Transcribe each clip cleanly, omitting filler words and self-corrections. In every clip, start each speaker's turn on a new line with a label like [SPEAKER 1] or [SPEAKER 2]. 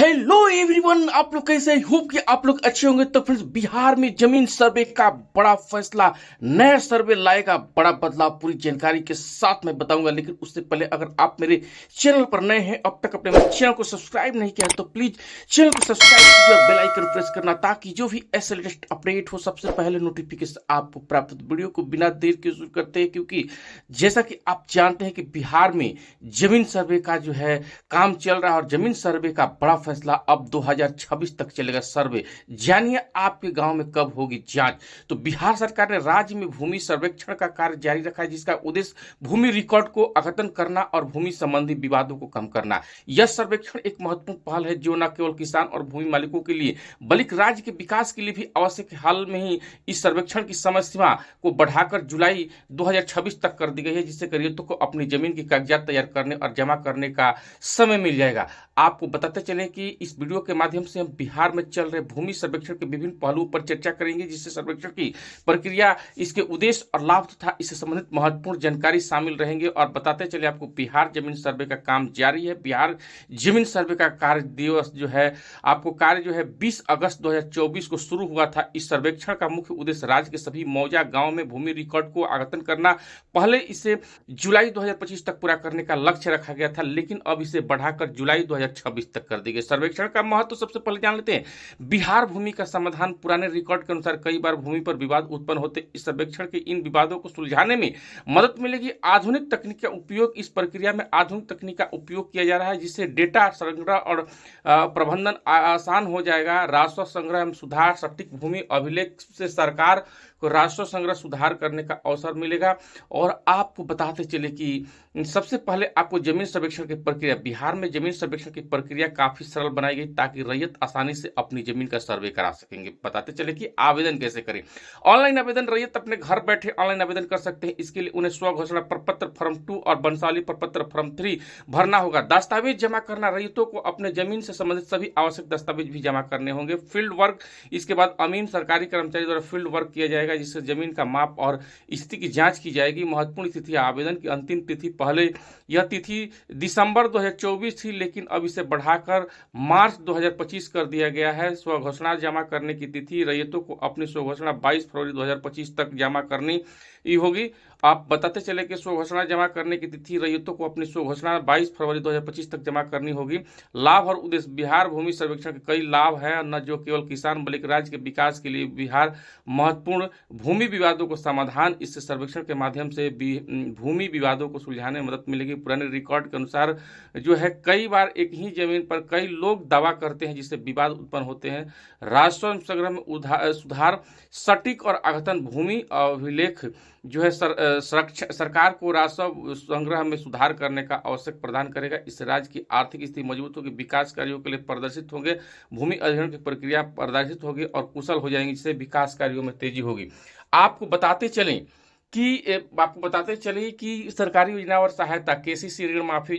[SPEAKER 1] Hello everyone, आप लोग कैसे हैं? होप कि आप लोग अच्छे होंगे। तो फ्रेंड्स, बिहार में जमीन सर्वे का बड़ा फैसला, नया सर्वे लाएगा बड़ा बदलाव, पूरी जानकारी के साथ मैं बताऊंगा। लेकिन उससे पहले अगर आप मेरे चैनल पर नए हैं, अब तक अपने मेरे चैनल को सब्सक्राइब नहीं किया है तो प्लीज चैनल को सब्सक्राइब कीजिए और बेल आइकन प्रेस करना, ताकि जो भी ऐसे लेटेस्ट अपडेट हो सबसे पहले नोटिफिकेशन आपको प्राप्त हो। वीडियो को बिना देर के शुरू करते हैं, क्योंकि जैसा कि आप जानते हैं कि बिहार में जमीन सर्वे का जो है काम चल रहा है और जमीन सर्वे का बड़ा फैसला अब 2026 तक चलेगा सर्वे। जानिए आपके गांव में कब होगी जांच। तो बिहार सरकार ने राज्य में भूमि सर्वेक्षण का कार्य जारी रखा है, जिसका उद्देश्य भूमि रिकॉर्ड को अद्यतन करना और भूमि संबंधी विवादों को कम करना। यह सर्वेक्षण एक महत्वपूर्ण पहल है जो न केवल किसान और भूमि मालिकों के लिए बल्कि राज्य के विकास के लिए भी आवश्यक है। हाल में ही इस सर्वेक्षण की समय सीमा को बढ़ाकर जुलाई 2026 तक कर दी गई है, जिससे रैयतों को अपनी जमीन के कागजात तैयार करने और जमा करने का समय मिल जाएगा। आपको बताते चलें कि इस वीडियो के माध्यम से हम बिहार में चल रहे भूमि सर्वेक्षण के विभिन्न पहलुओं पर चर्चा करेंगे, जिससे सर्वेक्षण की प्रक्रिया, इसके उद्देश्य और लाभ तथा इससे संबंधित महत्वपूर्ण जानकारी शामिल रहेंगे। और बताते चले आपको, बिहार जमीन सर्वे का काम जारी है। बिहार जमीन सर्वे का कार्य दिवस जो है, आपको कार्य जो है 20 अगस्त 2024 को शुरू हुआ था। इस सर्वेक्षण का मुख्य उद्देश्य राज्य के सभी मौजा गाँव में भूमि रिकॉर्ड को अद्यतन करना। पहले इसे जुलाई 2025 तक पूरा करने का लक्ष्य रखा गया था, लेकिन अब इसे बढ़ाकर जुलाई 2026 तक कर दी गई। सर्वेक्षण का महत्व सबसे पहले जान लेते हैं। बिहार भूमि का समाधान, पुराने रिकॉर्ड के अनुसार कई बार भूमि पर विवाद उत्पन्न होते। इस सर्वेक्षण के इन विवादों को सुलझाने में मदद मिलेगी। आधुनिक तकनीक का उपयोग, इस प्रक्रिया में आधुनिक तकनीक का उपयोग किया जा रहा है, जिससे डेटा संग्रह और प्रबंधन आसान हो जाएगा। राजस्व संग्रह में सुधार, सटीक भूमि अभिलेख से सरकार को राजस्व संग्रह सुधार करने का अवसर मिलेगा। और आपको बताते चले कि सबसे पहले आपको जमीन सर्वेक्षण की प्रक्रिया, बिहार में जमीन सर्वेक्षण की प्रक्रिया काफी सरल बनाई गई, ताकि रैयत आसानी से अपनी जमीन का सर्वे करा सकेंगे। बताते चले कि आवेदन कैसे करें। ऑनलाइन आवेदन, रैयत अपने घर बैठे ऑनलाइन आवेदन कर सकते हैं। इसके लिए उन्हें स्व घोषणा प्रपत्र फॉर्म 2 और वंशावली प्रपत्र फॉर्म 3 भरना होगा। दस्तावेज जमा करना, रैयतों को अपने जमीन से संबंधित सभी आवश्यक दस्तावेज भी जमा करने होंगे। फील्ड वर्क, इसके बाद अमीन सरकारी कर्मचारी द्वारा फील्ड वर्क किया जाएगा, जिससे जमीन का माप और स्थिति की जांच की जाएगी। महत्वपूर्ण तिथि, आवेदन की अंतिम तिथि, पहले यह तिथि दिसंबर 2024 थी, लेकिन अब इसे बढ़ाकर मार्च 2025 कर दिया गया है। स्व घोषणा जमा करने की तिथि, रैयतों को अपनी स्व घोषणा 22 फरवरी 2025 तक जमा करनी होगी। आप बताते चले कि स्व घोषणा जमा करने की तिथि, रैयतों को अपनी स्व घोषणा 22 फरवरी 2025 तक जमा करनी होगी। लाभ और उद्देश्य, बिहार भूमि सर्वेक्षण के कई लाभ हैं, न जो केवल किसान बल्कि राज्य के विकास के लिए बिहार महत्वपूर्ण भूमि विवादों को समाधान, इससे सर्वेक्षण के माध्यम से भूमि विवादों को सुलझाने में मदद मिलेगी। पुराने रिकॉर्ड के अनुसार जो है कई बार एक ही जमीन पर कई लोग दावा करते हैं, जिससे विवाद उत्पन्न होते हैं। राजस्व संग्रह में सुधार, सटीक और अद्यतन भूमि अभिलेख जो है सरकार को राजस्व संग्रह में सुधार करने का आवश्यक प्रदान करेगा। इससे राज्य की आर्थिक स्थिति मजबूत होगी, विकास कार्यों के लिए प्रदर्शित होंगे, भूमि अधिग्रहण की प्रक्रिया प्रदर्शित होगी और कुशल हो जाएंगी, जिससे विकास कार्यों में तेजी होगी। आपको बताते चलें कि सरकारी योजना और सहायता, केसीसी ऋण माफी,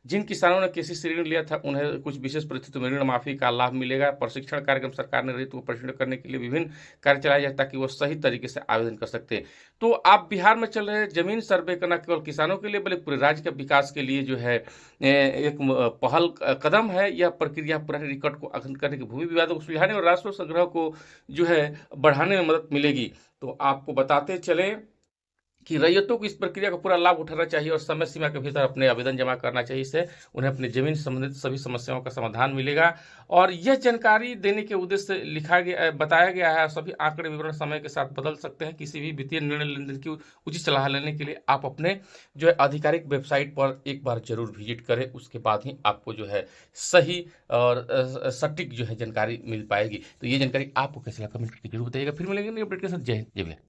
[SPEAKER 1] जिन किसानों ने केसीसी ऋण लिया था उन्हें कुछ विशेष परिस्थितियों में ऋण माफी का लाभ मिलेगा। प्रशिक्षण कार्यक्रम, सरकार ने रैयतों को प्रशिक्षण करने के लिए विभिन्न कार्य चलाए जाए, ताकि वो सही तरीके से आवेदन कर सकते हैं। तो आप बिहार में चल रहे जमीन सर्वे करना केवल किसानों के लिए बल्कि पूरे राज्य के विकास के लिए जो है एक पहल कदम है। यह प्रक्रिया पुराने रिकॉर्ड को अद्यतन करने के, भूमि विवादों को सुलझाने और राजस्व संग्रह को जो है बढ़ाने में मदद मिलेगी। तो आपको बताते चले कि रैयतों को इस प्रक्रिया का पूरा लाभ उठाना चाहिए और समय सीमा के भीतर अपने आवेदन जमा करना चाहिए। इससे उन्हें अपनी जमीन से संबंधित सभी समस्याओं का समाधान मिलेगा। और यह जानकारी देने के उद्देश्य से बताया गया है। सभी आंकड़े विवरण समय के साथ बदल सकते हैं। किसी भी वित्तीय निर्णय लेने की उचित सलाह लेने के लिए आप अपने जो है आधिकारिक वेबसाइट पर एक बार जरूर विजिट करें, उसके बाद ही आपको जो है सही और सटीक जो है जानकारी मिल पाएगी। तो ये जानकारी आपको कैसे लगा कमेंट करके जरूर बताइएगा। फिर मिलेंगे नई अपडेट के साथ। जय हिंद, जय भीम।